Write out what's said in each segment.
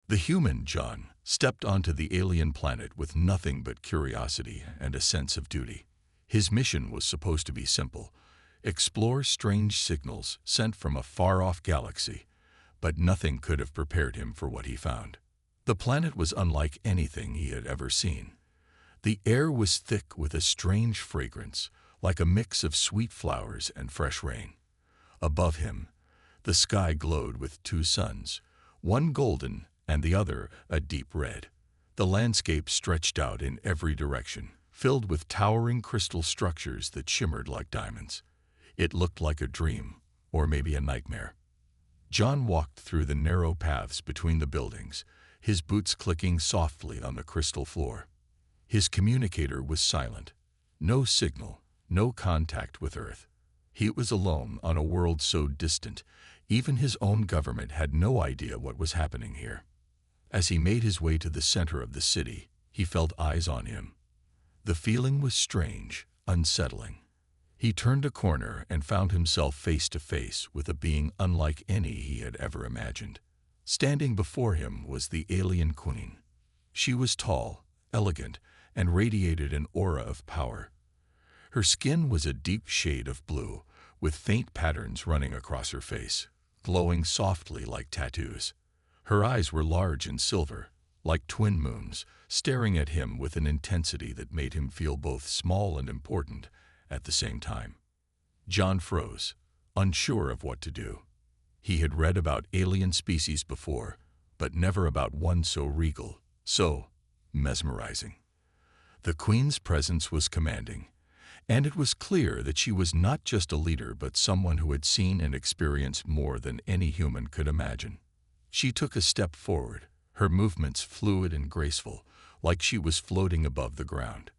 The human, John, stepped onto the alien planet with nothing but curiosity and a sense of duty. His mission was supposed to be simple: explore strange signals sent from a far-off galaxy, but nothing could have prepared him for what he found. The planet was unlike anything he had ever seen. The air was thick with a strange fragrance, like a mix of sweet flowers and fresh rain. Above him, the sky glowed with two suns, one golden and the other a deep red. The landscape stretched out in every direction, filled with towering crystal structures that shimmered like diamonds. It looked like a dream, or maybe a nightmare. John walked through the narrow paths between the buildings, his boots clicking softly on the crystal floor. His communicator was silent. No signal, no contact with Earth. He was alone on a world so distant, even his own government had no idea what was happening here. As he made his way to the center of the city, he felt eyes on him. The feeling was strange, unsettling. He turned a corner and found himself face to face with a being unlike any he had ever imagined. Standing before him was the alien queen. She was tall, elegant, and radiated an aura of power. Her skin was a deep shade of blue, with faint patterns running across her face, glowing softly like tattoos. Her eyes were large and silver, like twin moons, staring at him with an intensity that made him feel both small and important at the same time. John froze, unsure of what to do. He had read about alien species before, but never about one so regal, so mesmerizing. The queen's presence was commanding, and it was clear that she was not just a leader but someone who had seen and experienced more than any human could imagine. She took a step forward, her movements fluid and graceful, like she was floating above the ground.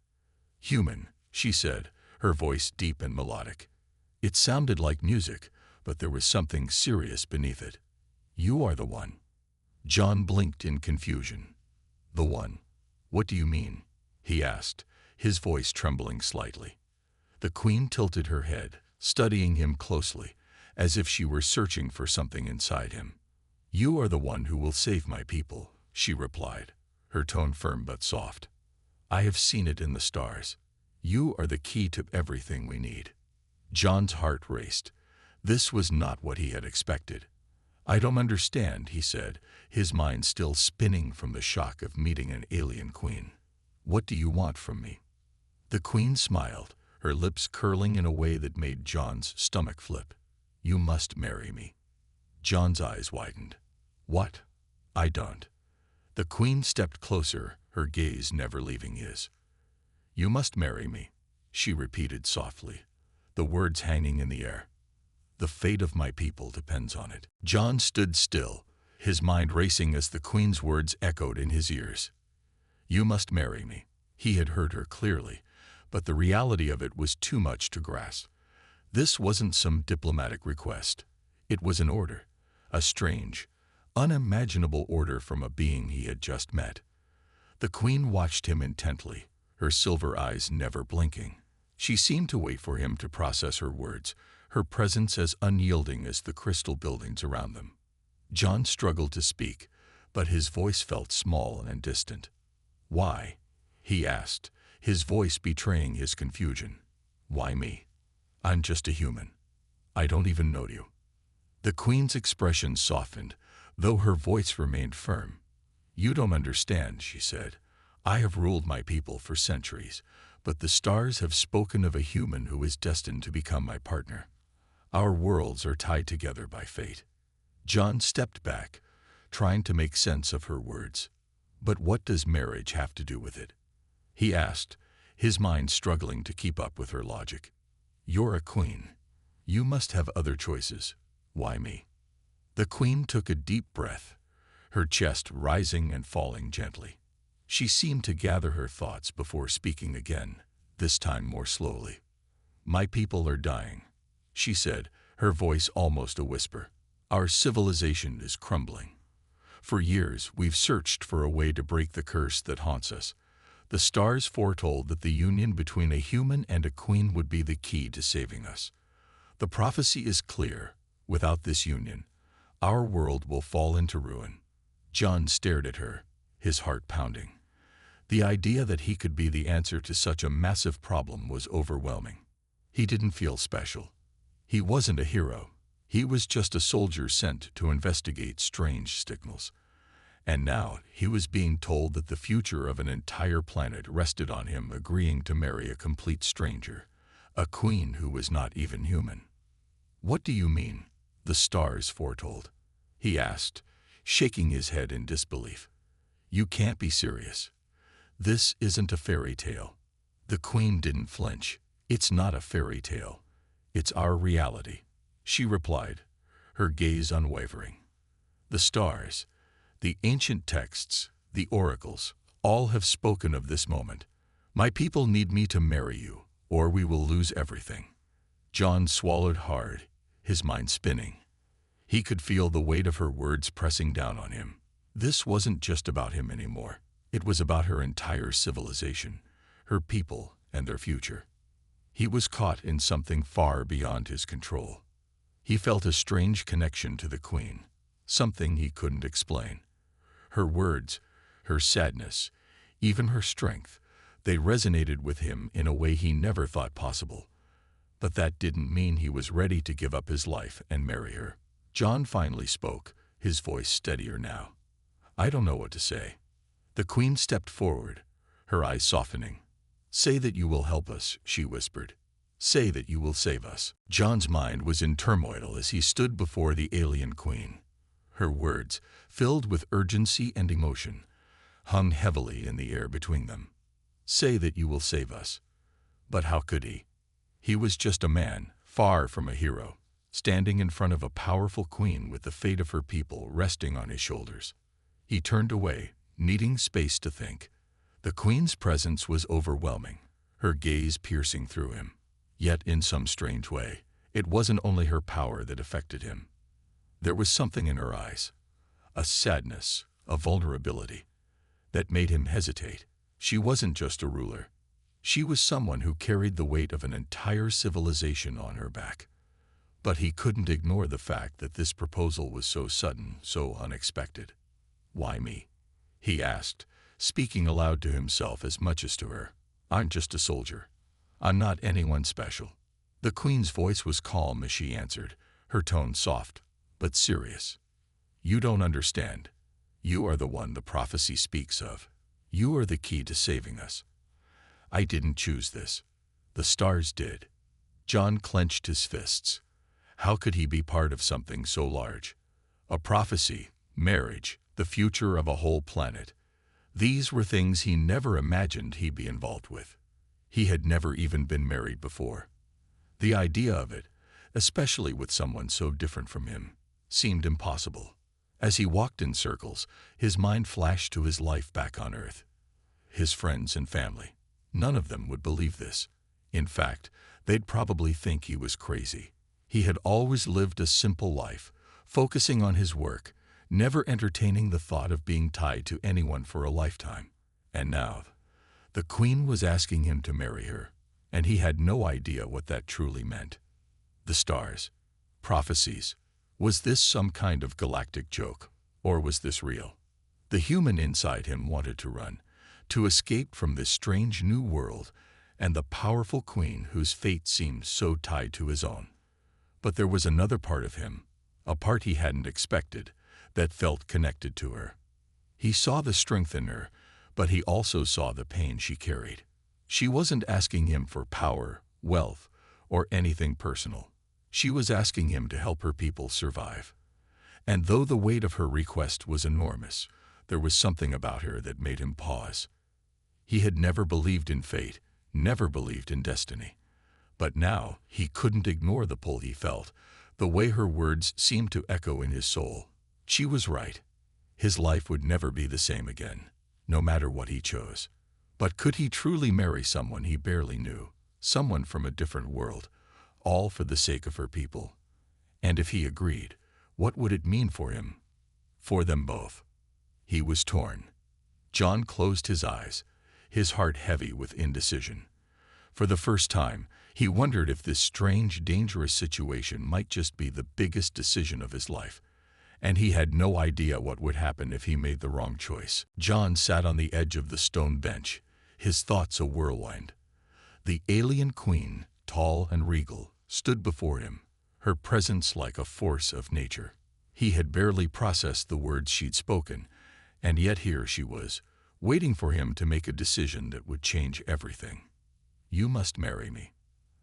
"Human," she said, her voice deep and melodic. It sounded like music, but there was something serious beneath it. "You are the one." John blinked in confusion. "The one? What do you mean?" he asked, his voice trembling slightly. The queen tilted her head, studying him closely, as if she were searching for something inside him. "You are the one who will save my people," she replied, her tone firm but soft. "I have seen it in the stars. You are the key to everything we need." John's heart raced. This was not what he had expected. "I don't understand," he said, his mind still spinning from the shock of meeting an alien queen. "What do you want from me?" The queen smiled, her lips curling in a way that made John's stomach flip. "You must marry me." John's eyes widened. "What? I don't." The queen stepped closer, her gaze never leaving his. "You must marry me," she repeated softly, the words hanging in the air. "The fate of my people depends on it." John stood still, his mind racing as the queen's words echoed in his ears. "You must marry me." He had heard her clearly, but the reality of it was too much to grasp. This wasn't some diplomatic request. It was an order, a strange, unimaginable order from a being he had just met. The queen watched him intently, her silver eyes never blinking. She seemed to wait for him to process her words, her presence as unyielding as the crystal buildings around them. John struggled to speak, but his voice felt small and distant. "Why?" he asked, his voice betraying his confusion. "Why me? I'm just a human. I don't even know you." The queen's expression softened, though her voice remained firm. "You don't understand," she said. "I have ruled my people for centuries, but the stars have spoken of a human who is destined to become my partner. Our worlds are tied together by fate." John stepped back, trying to make sense of her words. "But what does marriage have to do with it?" he asked, his mind struggling to keep up with her logic. "You're a queen. You must have other choices. Why me?" The queen took a deep breath, her chest rising and falling gently. She seemed to gather her thoughts before speaking again, this time more slowly. "My people are dying," she said, her voice almost a whisper. "Our civilization is crumbling. For years, we've searched for a way to break the curse that haunts us. The stars foretold that the union between a human and a queen would be the key to saving us. The prophecy is clear. Without this union, our world will fall into ruin. John stared at her, his heart pounding. The idea that he could be the answer to such a massive problem was overwhelming. He didn't feel special. He wasn't a hero. He was just a soldier sent to investigate strange signals. And now he was being told that the future of an entire planet rested on him agreeing to marry a complete stranger, a queen who was not even human. "What do you mean, the stars foretold?" he asked, shaking his head in disbelief. "You can't be serious. This isn't a fairy tale." The queen didn't flinch. "It's not a fairy tale. It's our reality," she replied, her gaze unwavering. "The stars, the ancient texts, the oracles, all have spoken of this moment. My people need me to marry you, or we will lose everything." John swallowed hard, his mind spinning. He could feel the weight of her words pressing down on him. This wasn't just about him anymore. It was about her entire civilization, her people, and their future. He was caught in something far beyond his control. He felt a strange connection to the queen, something he couldn't explain. Her words, her sadness, even her strength, they resonated with him in a way he never thought possible. But that didn't mean he was ready to give up his life and marry her. John finally spoke, his voice steadier now. "I don't know what to say." The queen stepped forward, her eyes softening. "Say that you will help us," she whispered. "Say that you will save us." John's mind was in turmoil as he stood before the alien queen. Her words, filled with urgency and emotion, hung heavily in the air between them. "Say that you will save us." But how could he? He was just a man, far from a hero, standing in front of a powerful queen with the fate of her people resting on his shoulders. He turned away, needing space to think. The queen's presence was overwhelming, her gaze piercing through him. Yet in some strange way, it wasn't only her power that affected him. There was something in her eyes, a sadness, a vulnerability, that made him hesitate. She wasn't just a ruler. She was someone who carried the weight of an entire civilization on her back. But he couldn't ignore the fact that this proposal was so sudden, so unexpected. "Why me?" he asked, speaking aloud to himself as much as to her. "I'm just a soldier. I'm not anyone special." The queen's voice was calm as she answered, her tone soft, but serious. "You don't understand. You are the one the prophecy speaks of. You are the key to saving us. I didn't choose this. The stars did." John clenched his fists. How could he be part of something so large? A prophecy, marriage, the future of a whole planet. These were things he never imagined he'd be involved with. He had never even been married before. The idea of it, especially with someone so different from him, seemed impossible. As he walked in circles, his mind flashed to his life back on Earth. His friends and family. None of them would believe this. In fact, they'd probably think he was crazy. He had always lived a simple life, focusing on his work, never entertaining the thought of being tied to anyone for a lifetime. And now, the queen was asking him to marry her, and he had no idea what that truly meant. The stars, prophecies. Was this some kind of galactic joke, or was this real? The human inside him wanted to run, to escape from this strange new world and the powerful queen whose fate seemed so tied to his own. But there was another part of him, a part he hadn't expected, that felt connected to her. He saw the strength in her, but he also saw the pain she carried. She wasn't asking him for power, wealth, or anything personal. She was asking him to help her people survive. And though the weight of her request was enormous, there was something about her that made him pause. He had never believed in fate, never believed in destiny. But now he couldn't ignore the pull he felt, the way her words seemed to echo in his soul. She was right. His life would never be the same again, no matter what he chose. But could he truly marry someone he barely knew, someone from a different world, all for the sake of her people? And if he agreed, what would it mean for him? For them both? He was torn. John closed his eyes, his heart heavy with indecision. For the first time, he wondered if this strange, dangerous situation might just be the biggest decision of his life. and he had no idea what would happen if he made the wrong choice. John sat on the edge of the stone bench, his thoughts a whirlwind. The alien queen, tall and regal, stood before him, her presence like a force of nature. He had barely processed the words she'd spoken, and yet here she was, waiting for him to make a decision that would change everything. "You must marry me."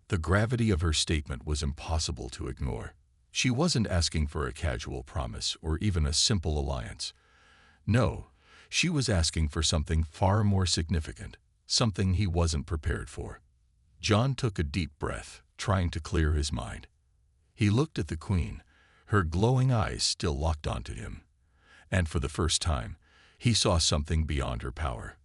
The gravity of her statement was impossible to ignore. She wasn't asking for a casual promise or even a simple alliance. No, she was asking for something far more significant, something he wasn't prepared for. John took a deep breath, trying to clear his mind. He looked at the queen, her glowing eyes still locked onto him. And for the first time, he saw something beyond her power.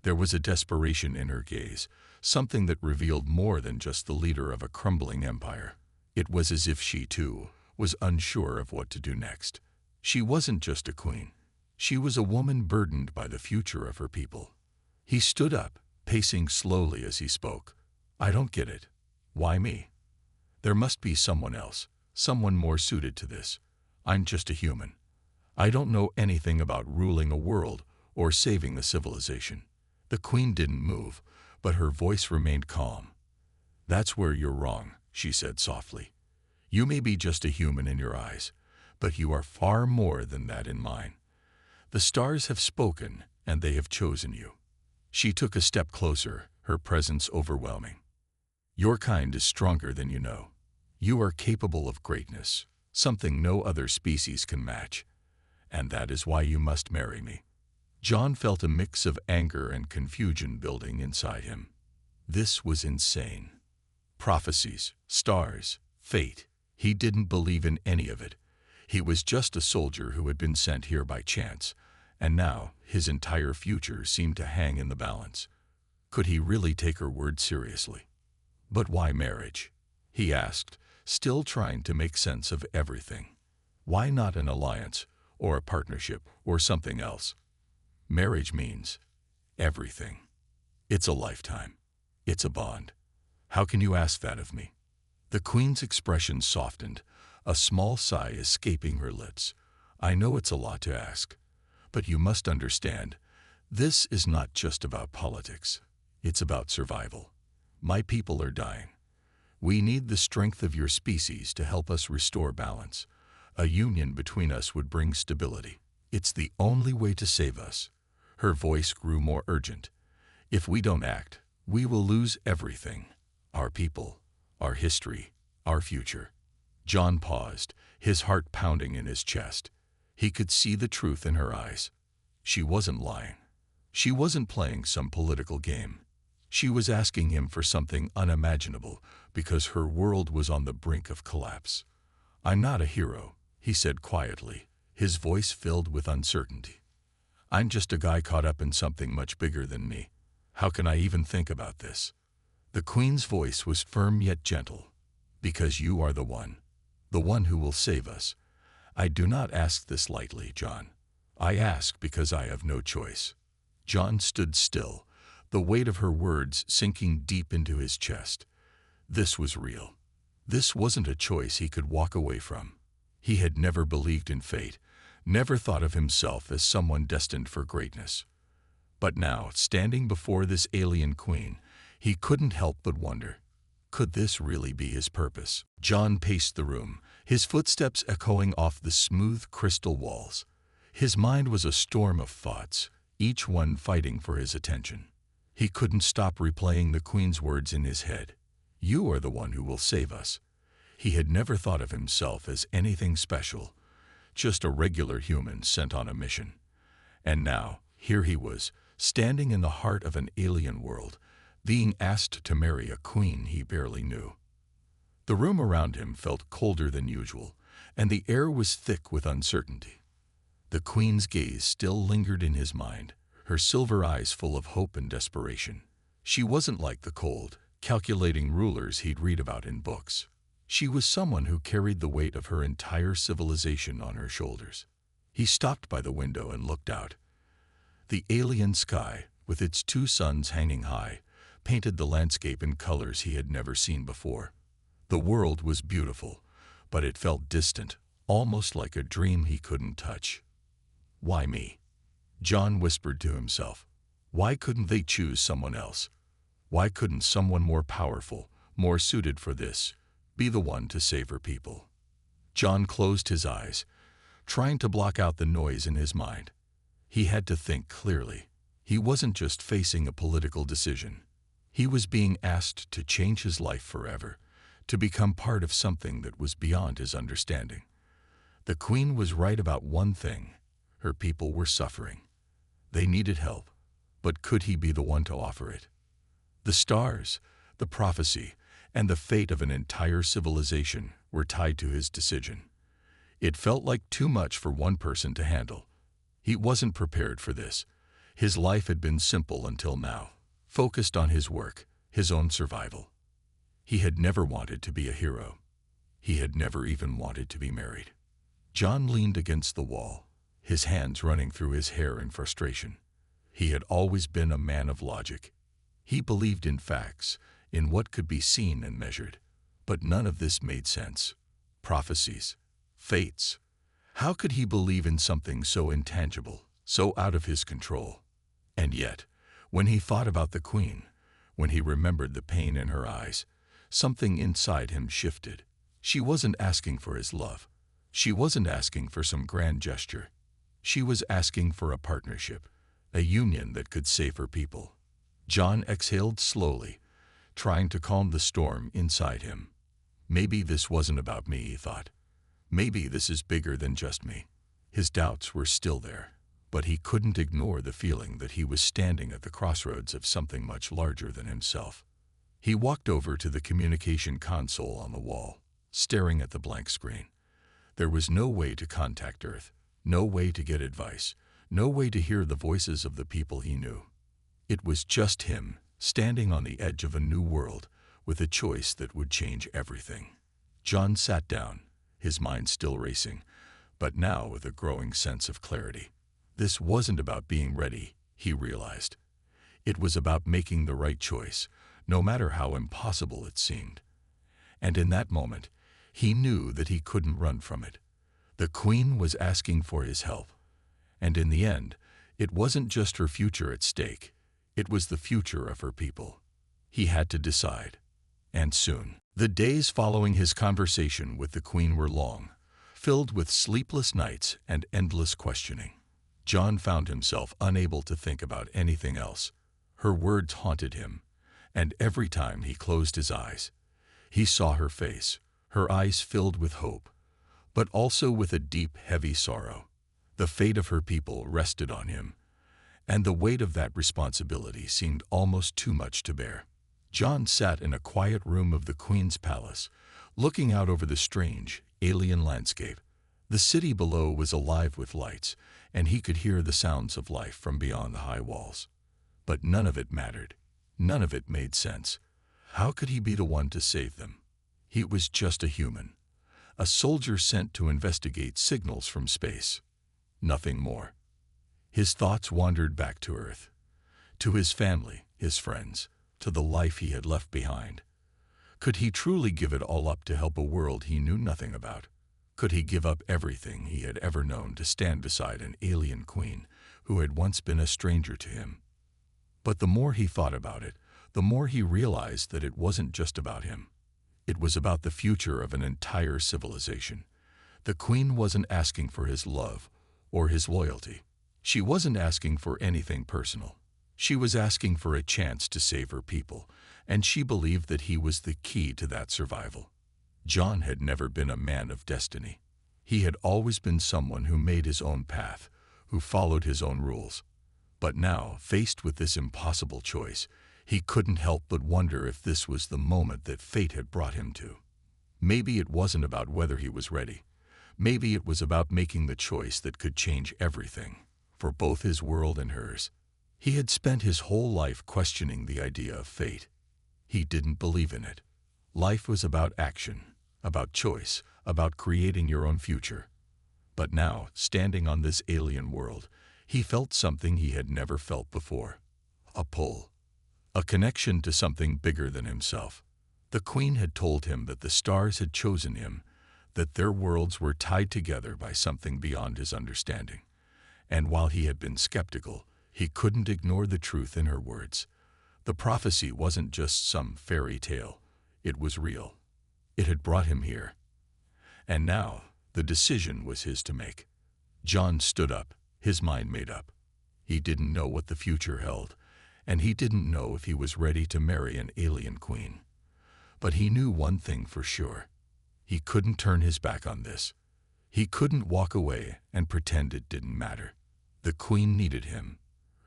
There was a desperation in her gaze, something that revealed more than just the leader of a crumbling empire. It was as if she, too, was unsure of what to do next. She wasn't just a queen. She was a woman burdened by the future of her people. He stood up, pacing slowly as he spoke. "I don't get it. Why me? There must be someone else, someone more suited to this. I'm just a human. I don't know anything about ruling a world or saving a civilization." The queen didn't move, but her voice remained calm. "That's where you're wrong," she said softly. "You may be just a human in your eyes, but you are far more than that in mine. The stars have spoken, and they have chosen you." She took a step closer, her presence overwhelming. "Your kind is stronger than you know. You are capable of greatness, something no other species can match. And that is why you must marry me." John felt a mix of anger and confusion building inside him. This was insane. Prophecies, stars, fate. He didn't believe in any of it. He was just a soldier who had been sent here by chance, and now his entire future seemed to hang in the balance. Could he really take her word seriously? "But why marriage?" he asked, still trying to make sense of everything. "Why not an alliance, or a partnership, or something else?" "Marriage means everything. It's a lifetime. It's a bond. How can you ask that of me?" The queen's expression softened, a small sigh escaping her lips. "I know it's a lot to ask, but you must understand, this is not just about politics. It's about survival. My people are dying. We need the strength of your species to help us restore balance. A union between us would bring stability. It's the only way to save us." Her voice grew more urgent. "If we don't act, we will lose everything. Our people, our history, our future." John paused, his heart pounding in his chest. He could see the truth in her eyes. She wasn't lying. She wasn't playing some political game. She was asking him for something unimaginable because her world was on the brink of collapse. "I'm not a hero," he said quietly, his voice filled with uncertainty. "I'm just a guy caught up in something much bigger than me. How can I even think about this?" The queen's voice was firm yet gentle. "Because you are the one who will save us. I do not ask this lightly, John. I ask because I have no choice." John stood still, the weight of her words sinking deep into his chest. This was real. This wasn't a choice he could walk away from. He had never believed in fate, never thought of himself as someone destined for greatness. But now, standing before this alien queen, he couldn't help but wonder, could this really be his purpose? John paced the room, his footsteps echoing off the smooth crystal walls. His mind was a storm of thoughts, each one fighting for his attention. He couldn't stop replaying the queen's words in his head. "You are the one who will save us." He had never thought of himself as anything special, just a regular human sent on a mission. And now, here he was, standing in the heart of an alien world, being asked to marry a queen he barely knew. The room around him felt colder than usual, and the air was thick with uncertainty. The queen's gaze still lingered in his mind, her silver eyes full of hope and desperation. She wasn't like the cold, calculating rulers he'd read about in books. She was someone who carried the weight of her entire civilization on her shoulders. He stopped by the window and looked out. The alien sky, with its two suns hanging high, painted the landscape in colors he had never seen before. The world was beautiful, but it felt distant, almost like a dream he couldn't touch. Why me? John whispered to himself. Why couldn't they choose someone else? Why couldn't someone more powerful, more suited for this, be the one to save her people? John closed his eyes, trying to block out the noise in his mind. He had to think clearly. He wasn't just facing a political decision. He was being asked to change his life forever, to become part of something that was beyond his understanding. The Queen was right about one thing. Her people were suffering. They needed help, but could he be the one to offer it? The stars, the prophecy, and the fate of an entire civilization were tied to his decision. It felt like too much for one person to handle. He wasn't prepared for this. His life had been simple until now, focused on his work, his own survival. He had never wanted to be a hero. He had never even wanted to be married. John leaned against the wall, his hands running through his hair in frustration. He had always been a man of logic. He believed in facts, in what could be seen and measured. But none of this made sense. Prophecies, fates. How could he believe in something so intangible, so out of his control? And yet, when he thought about the Queen, when he remembered the pain in her eyes, something inside him shifted. She wasn't asking for his love. She wasn't asking for some grand gesture. She was asking for a partnership, a union that could save her people. John exhaled slowly, trying to calm the storm inside him. Maybe this wasn't about me, he thought. Maybe this is bigger than just me. His doubts were still there, but he couldn't ignore the feeling that he was standing at the crossroads of something much larger than himself. He walked over to the communication console on the wall, staring at the blank screen. There was no way to contact Earth, no way to get advice, no way to hear the voices of the people he knew. It was just him, standing on the edge of a new world, with a choice that would change everything. John sat down, his mind still racing, but now with a growing sense of clarity. This wasn't about being ready, he realized. It was about making the right choice, no matter how impossible it seemed. And in that moment, he knew that he couldn't run from it. The Queen was asking for his help. And in the end, it wasn't just her future at stake. It was the future of her people. He had to decide. And soon. The days following his conversation with the Queen were long, filled with sleepless nights and endless questioning. John found himself unable to think about anything else. Her words haunted him, and every time he closed his eyes, he saw her face, her eyes filled with hope, but also with a deep, heavy sorrow. The fate of her people rested on him, and the weight of that responsibility seemed almost too much to bear. John sat in a quiet room of the Queen's palace, looking out over the strange, alien landscape. The city below was alive with lights, and he could hear the sounds of life from beyond the high walls. But none of it mattered. None of it made sense. How could he be the one to save them? He was just a human, a soldier sent to investigate signals from space. Nothing more. His thoughts wandered back to Earth, to his family, his friends, to the life he had left behind. Could he truly give it all up to help a world he knew nothing about? Could he give up everything he had ever known to stand beside an alien queen who had once been a stranger to him? But the more he thought about it, the more he realized that it wasn't just about him. It was about the future of an entire civilization. The Queen wasn't asking for his love or his loyalty. She wasn't asking for anything personal. She was asking for a chance to save her people, and she believed that he was the key to that survival. John had never been a man of destiny. He had always been someone who made his own path, who followed his own rules. But now, faced with this impossible choice, he couldn't help but wonder if this was the moment that fate had brought him to. Maybe it wasn't about whether he was ready. Maybe it was about making the choice that could change everything, for both his world and hers. He had spent his whole life questioning the idea of fate. He didn't believe in it. Life was about action, about choice, about creating your own future. But now, standing on this alien world, he felt something he had never felt before. A pull. A connection to something bigger than himself. The Queen had told him that the stars had chosen him, that their worlds were tied together by something beyond his understanding. And while he had been skeptical, he couldn't ignore the truth in her words. The prophecy wasn't just some fairy tale. It was real. It had brought him here. And now, the decision was his to make. John stood up, his mind made up. He didn't know what the future held, and he didn't know if he was ready to marry an alien queen. But he knew one thing for sure. He couldn't turn his back on this. He couldn't walk away and pretend it didn't matter. The queen needed him.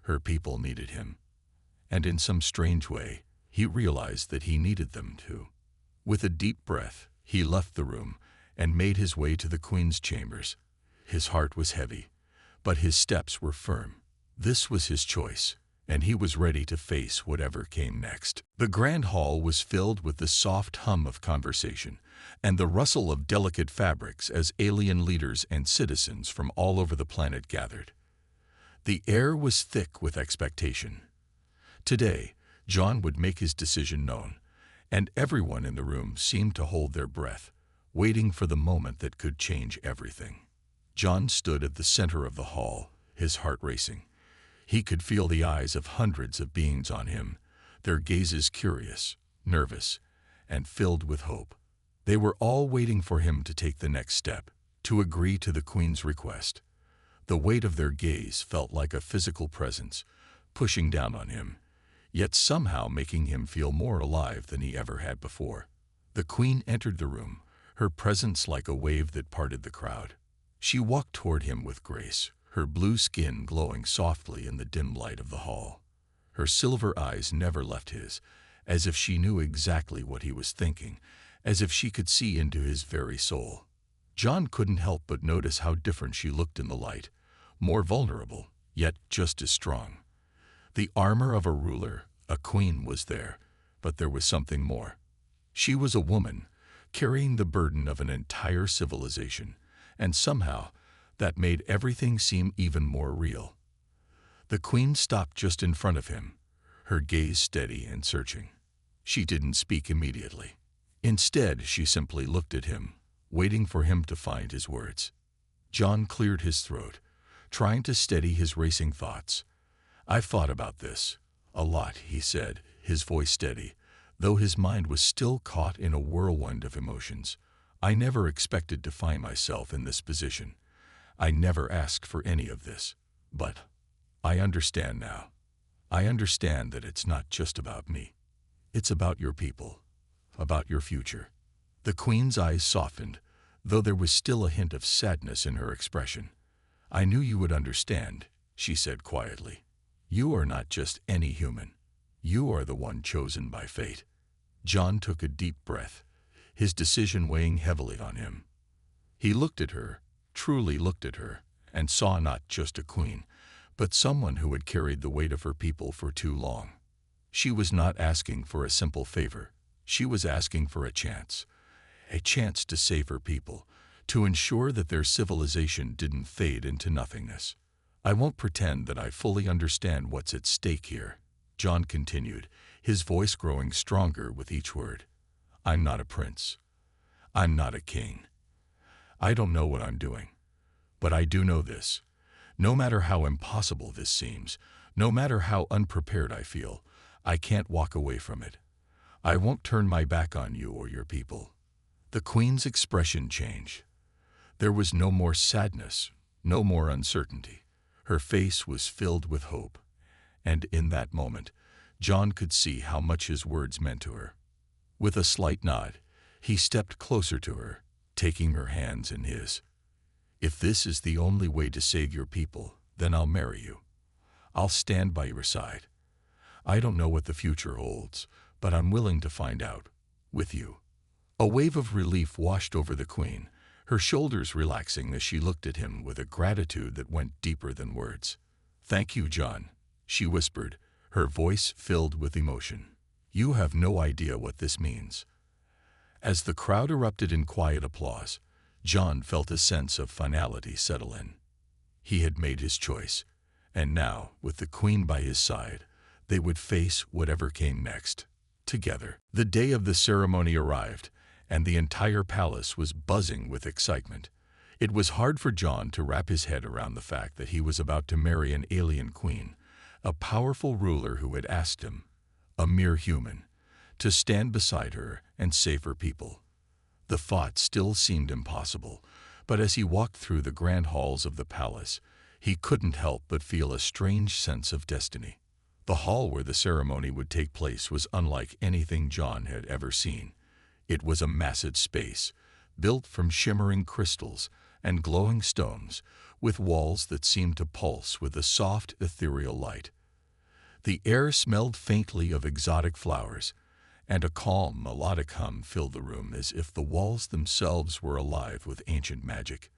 Her people needed him. And in some strange way, he realized that he needed them too. With a deep breath, he left the room and made his way to the queen's chambers. His heart was heavy, but his steps were firm. This was his choice, and he was ready to face whatever came next. The grand hall was filled with the soft hum of conversation and the rustle of delicate fabrics as alien leaders and citizens from all over the planet gathered. The air was thick with expectation. Today, John would make his decision known, and everyone in the room seemed to hold their breath, waiting for the moment that could change everything. John stood at the center of the hall, his heart racing. He could feel the eyes of hundreds of beings on him, their gazes curious, nervous, and filled with hope. They were all waiting for him to take the next step, to agree to the queen's request. The weight of their gaze felt like a physical presence, pushing down on him, yet somehow making him feel more alive than he ever had before. The queen entered the room, her presence like a wave that parted the crowd. She walked toward him with grace, her blue skin glowing softly in the dim light of the hall. Her silver eyes never left his, as if she knew exactly what he was thinking, as if she could see into his very soul. John couldn't help but notice how different she looked in the light, more vulnerable, yet just as strong. The armor of a ruler, a queen, was there, but there was something more. She was a woman, carrying the burden of an entire civilization, and somehow that made everything seem even more real. The queen stopped just in front of him, her gaze steady and searching. She didn't speak immediately. Instead, she simply looked at him, waiting for him to find his words. John cleared his throat, trying to steady his racing thoughts. "I've thought about this a lot," he said, his voice steady, though his mind was still caught in a whirlwind of emotions. "I never expected to find myself in this position. I never asked for any of this. But I understand now. I understand that it's not just about me. It's about your people, about your future." The queen's eyes softened, though there was still a hint of sadness in her expression. "I knew you would understand," she said quietly. "You are not just any human. You are the one chosen by fate." John took a deep breath, his decision weighing heavily on him. He looked at her, truly looked at her, and saw not just a queen, but someone who had carried the weight of her people for too long. She was not asking for a simple favor. She was asking for a chance to save her people, to ensure that their civilization didn't fade into nothingness. "I won't pretend that I fully understand what's at stake here," John continued, his voice growing stronger with each word. "I'm not a prince. I'm not a king. I don't know what I'm doing. But I do know this. No matter how impossible this seems, no matter how unprepared I feel, I can't walk away from it. I won't turn my back on you or your people." The queen's expression changed. There was no more sadness, no more uncertainty. Her face was filled with hope, and in that moment, John could see how much his words meant to her. With a slight nod, he stepped closer to her, taking her hands in his. "If this is the only way to save your people, then I'll marry you. I'll stand by your side. I don't know what the future holds, but I'm willing to find out, with you." A wave of relief washed over the queen, her shoulders relaxing as she looked at him with a gratitude that went deeper than words. "Thank you, John," she whispered, her voice filled with emotion. "You have no idea what this means." As the crowd erupted in quiet applause, John felt a sense of finality settle in. He had made his choice, and now, with the queen by his side, they would face whatever came next, together. The day of the ceremony arrived, and the entire palace was buzzing with excitement. It was hard for John to wrap his head around the fact that he was about to marry an alien queen, a powerful ruler who had asked him, a mere human, to stand beside her and save her people. The thought still seemed impossible, but as he walked through the grand halls of the palace, he couldn't help but feel a strange sense of destiny. The hall where the ceremony would take place was unlike anything John had ever seen. It was a massive space, built from shimmering crystals and glowing stones, with walls that seemed to pulse with a soft, ethereal light. The air smelled faintly of exotic flowers, and a calm, melodic hum filled the room as if the walls themselves were alive with ancient magic.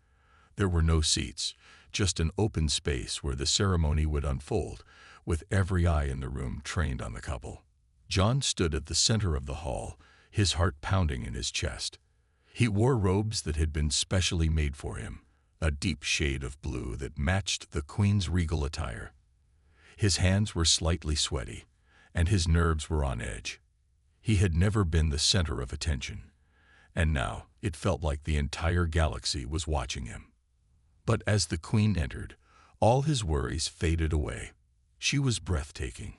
There were no seats, just an open space where the ceremony would unfold, with every eye in the room trained on the couple. John stood at the center of the hall, his heart pounding in his chest. He wore robes that had been specially made for him, a deep shade of blue that matched the queen's regal attire. His hands were slightly sweaty, and his nerves were on edge. He had never been the center of attention, and now it felt like the entire galaxy was watching him. But as the queen entered, all his worries faded away. She was breathtaking.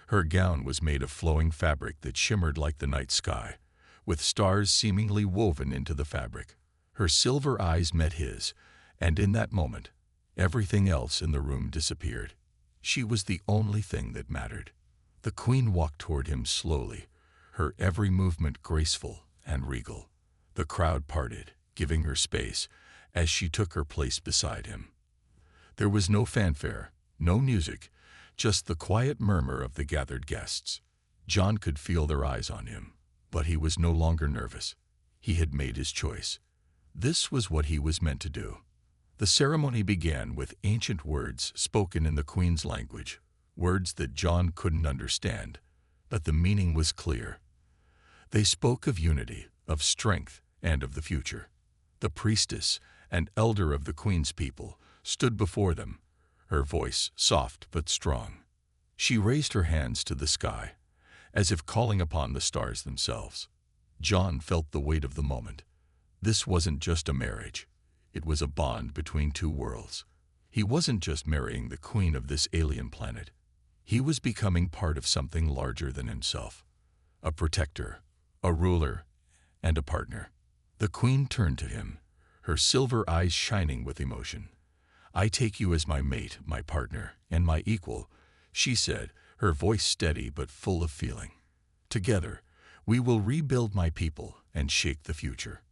Her gown was made of flowing fabric that shimmered like the night sky, with stars seemingly woven into the fabric. Her silver eyes met his, and in that moment, everything else in the room disappeared. She was the only thing that mattered. The queen walked toward him slowly, her every movement graceful and regal. The crowd parted, giving her space, as she took her place beside him. There was no fanfare, no music, just the quiet murmur of the gathered guests. John could feel their eyes on him, but he was no longer nervous. He had made his choice. This was what he was meant to do. The ceremony began with ancient words spoken in the queen's language, words that John couldn't understand, but the meaning was clear. They spoke of unity, of strength, and of the future. The priestess, an elder of the queen's people, stood before them, her voice soft but strong. She raised her hands to the sky, as if calling upon the stars themselves. John felt the weight of the moment. This wasn't just a marriage. It was a bond between two worlds. He wasn't just marrying the queen of this alien planet. He was becoming part of something larger than himself. A protector, a ruler, and a partner. The queen turned to him, her silver eyes shining with emotion. "I take you as my mate, my partner, and my equal," she said, her voice steady but full of feeling. "Together, we will rebuild my people and shape the future."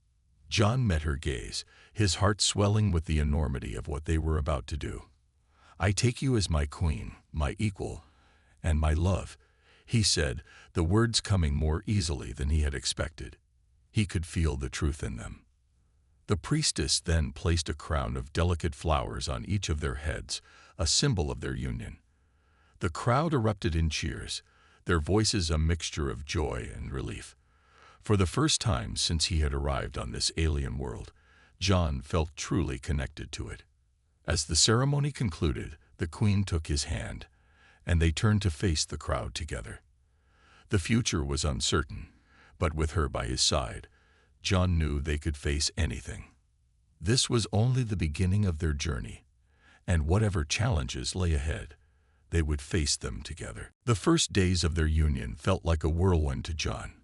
John met her gaze, his heart swelling with the enormity of what they were about to do. "I take you as my queen, my equal, and my love," he said, the words coming more easily than he had expected. He could feel the truth in them. The priestess then placed a crown of delicate flowers on each of their heads, a symbol of their union. The crowd erupted in cheers, their voices a mixture of joy and relief. For the first time since he had arrived on this alien world, John felt truly connected to it. As the ceremony concluded, the queen took his hand, and they turned to face the crowd together. The future was uncertain, but with her by his side, John knew they could face anything. This was only the beginning of their journey, and whatever challenges lay ahead, they would face them together. The first days of their union felt like a whirlwind to John.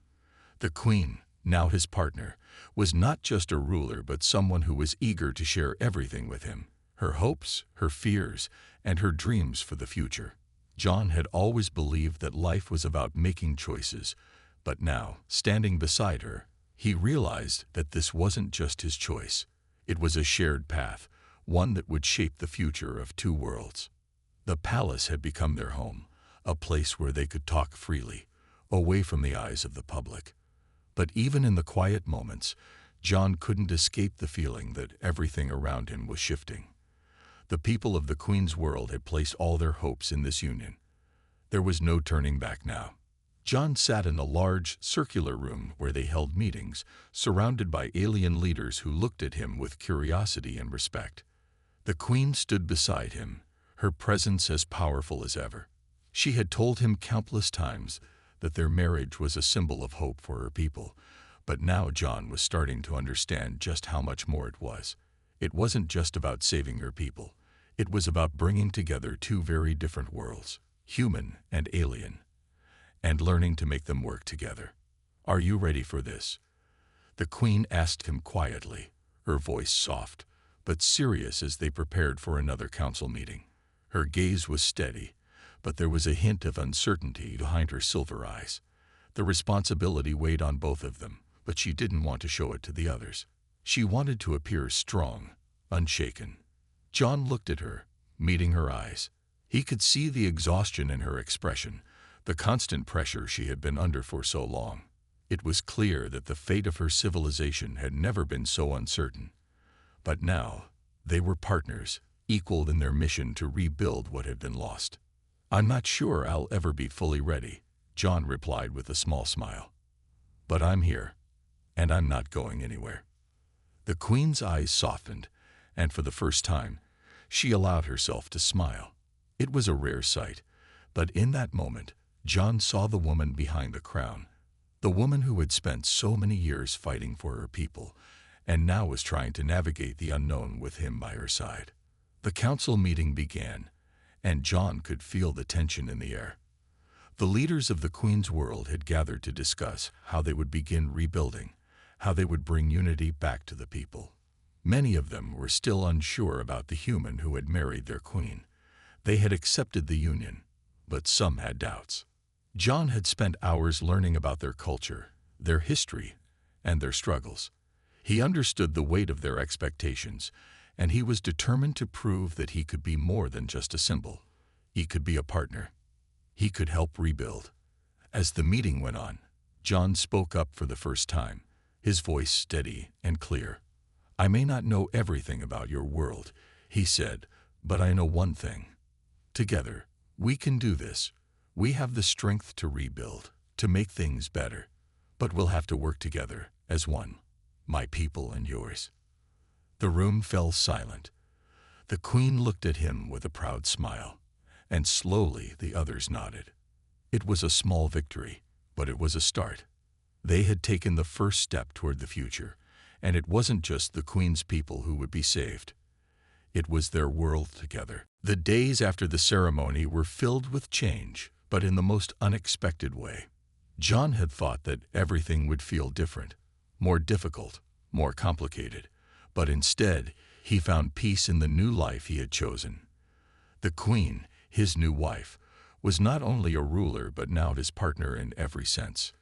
The queen, now his partner, was not just a ruler but someone who was eager to share everything with him, her hopes, her fears, and her dreams for the future. John had always believed that life was about making choices, but now, standing beside her, he realized that this wasn't just his choice. It was a shared path, one that would shape the future of two worlds. The palace had become their home, a place where they could talk freely, away from the eyes of the public. But even in the quiet moments, John couldn't escape the feeling that everything around him was shifting. The people of the Queen's world had placed all their hopes in this union. There was no turning back now. John sat in a large, circular room where they held meetings, surrounded by alien leaders who looked at him with curiosity and respect. The Queen stood beside him, her presence as powerful as ever. She had told him countless times that their marriage was a symbol of hope for her people, But now John was starting to understand just how much more it was. It wasn't just about saving her people. It was about bringing together two very different worlds, human and alien, and learning to make them work together. "Are you ready for this?" the Queen asked him quietly, her voice soft, but serious as they prepared for another council meeting. Her gaze was steady, but there was a hint of uncertainty behind her silver eyes. The responsibility weighed on both of them, but she didn't want to show it to the others. She wanted to appear strong, unshaken. John looked at her, meeting her eyes. He could see the exhaustion in her expression, the constant pressure she had been under for so long. It was clear that the fate of her civilization had never been so uncertain. But now, they were partners, equal in their mission to rebuild what had been lost. "I'm not sure I'll ever be fully ready," John replied with a small smile. "But I'm here, and I'm not going anywhere." The Queen's eyes softened, and for the first time, she allowed herself to smile. It was a rare sight, but in that moment, John saw the woman behind the crown, the woman who had spent so many years fighting for her people, and now was trying to navigate the unknown with him by her side. The council meeting began, and John could feel the tension in the air. The leaders of the Queen's world had gathered to discuss how they would begin rebuilding, how they would bring unity back to the people. Many of them were still unsure about the human who had married their queen. They had accepted the union, but some had doubts. John had spent hours learning about their culture, their history, and their struggles. He understood the weight of their expectations, and he was determined to prove that he could be more than just a symbol. He could be a partner. He could help rebuild. As the meeting went on, John spoke up for the first time, his voice steady and clear. "I may not know everything about your world," he said, "but I know one thing. Together, we can do this. We have the strength to rebuild, to make things better. But we'll have to work together as one, my people and yours." The room fell silent. The Queen looked at him with a proud smile, and slowly the others nodded. It was a small victory, but it was a start. They had taken the first step toward the future, and it wasn't just the Queen's people who would be saved. It was their world together. The days after the ceremony were filled with change, but in the most unexpected way. John had thought that everything would feel different, more difficult, more complicated, but instead he found peace in the new life he had chosen. The Queen, his new wife, was not only a ruler but now his partner in every sense.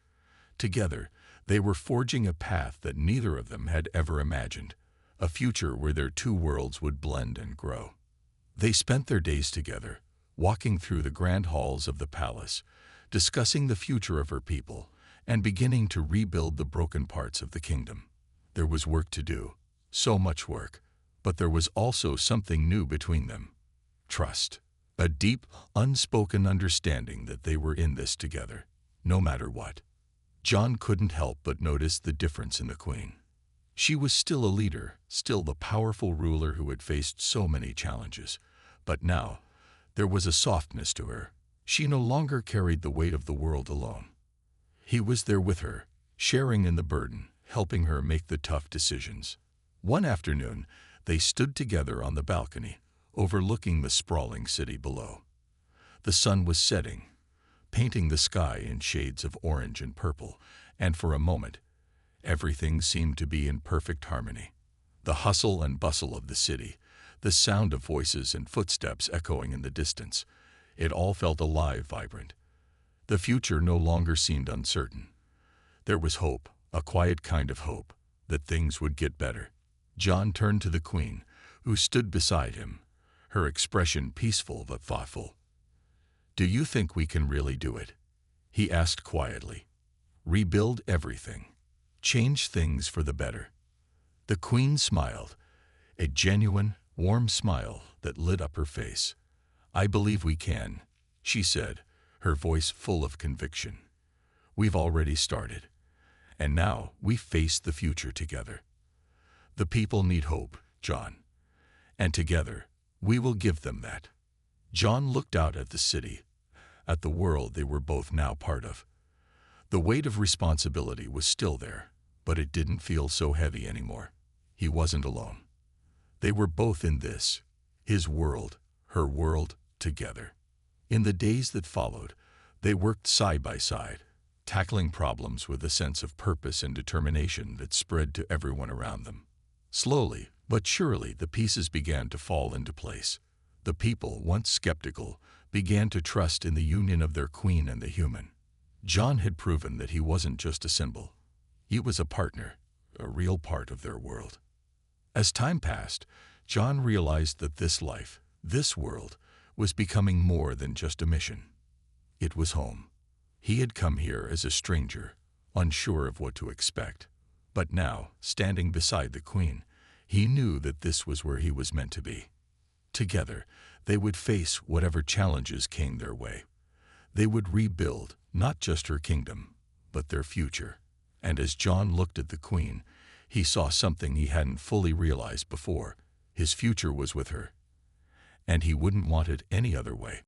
Together, they were forging a path that neither of them had ever imagined, a future where their two worlds would blend and grow. They spent their days together, walking through the grand halls of the palace, discussing the future of her people, and beginning to rebuild the broken parts of the kingdom. There was work to do, so much work, but there was also something new between them: trust, a deep, unspoken understanding that they were in this together, no matter what. John couldn't help but notice the difference in the Queen. She was still a leader, still the powerful ruler who had faced so many challenges, but now there was a softness to her. She no longer carried the weight of the world alone. He was there with her, sharing in the burden, helping her make the tough decisions. One afternoon, they stood together on the balcony, overlooking the sprawling city below. The sun was setting, painting the sky in shades of orange and purple, and for a moment, everything seemed to be in perfect harmony. The hustle and bustle of the city, the sound of voices and footsteps echoing in the distance, it all felt alive, vibrant. The future no longer seemed uncertain. There was hope, a quiet kind of hope, that things would get better. John turned to the Queen, who stood beside him, her expression peaceful but thoughtful. "Do you think we can really do it?" he asked quietly. "Rebuild everything, change things for the better." The Queen smiled, a genuine, warm smile that lit up her face. "I believe we can," she said, her voice full of conviction. "We've already started, and now we face the future together. The people need hope, John, and together we will give them that." John looked out at the city, at the world they were both now part of. The weight of responsibility was still there, But it didn't feel so heavy anymore. He wasn't alone. They were both in this, his world, her world, together. In the days that followed, they worked side by side, tackling problems with a sense of purpose and determination that spread to everyone around them. Slowly, but surely, the pieces began to fall into place. The people, once skeptical, began to trust in the union of their queen and the human. John had proven that he wasn't just a symbol. He was a partner, a real part of their world. As time passed, John realized that this life, this world, was becoming more than just a mission. It was home. He had come here as a stranger, unsure of what to expect. But now, standing beside the queen, he knew that this was where he was meant to be. Together, they would face whatever challenges came their way. They would rebuild not just her kingdom, but their future. And as John looked at the queen, he saw something he hadn't fully realized before. His future was with her, and he wouldn't want it any other way.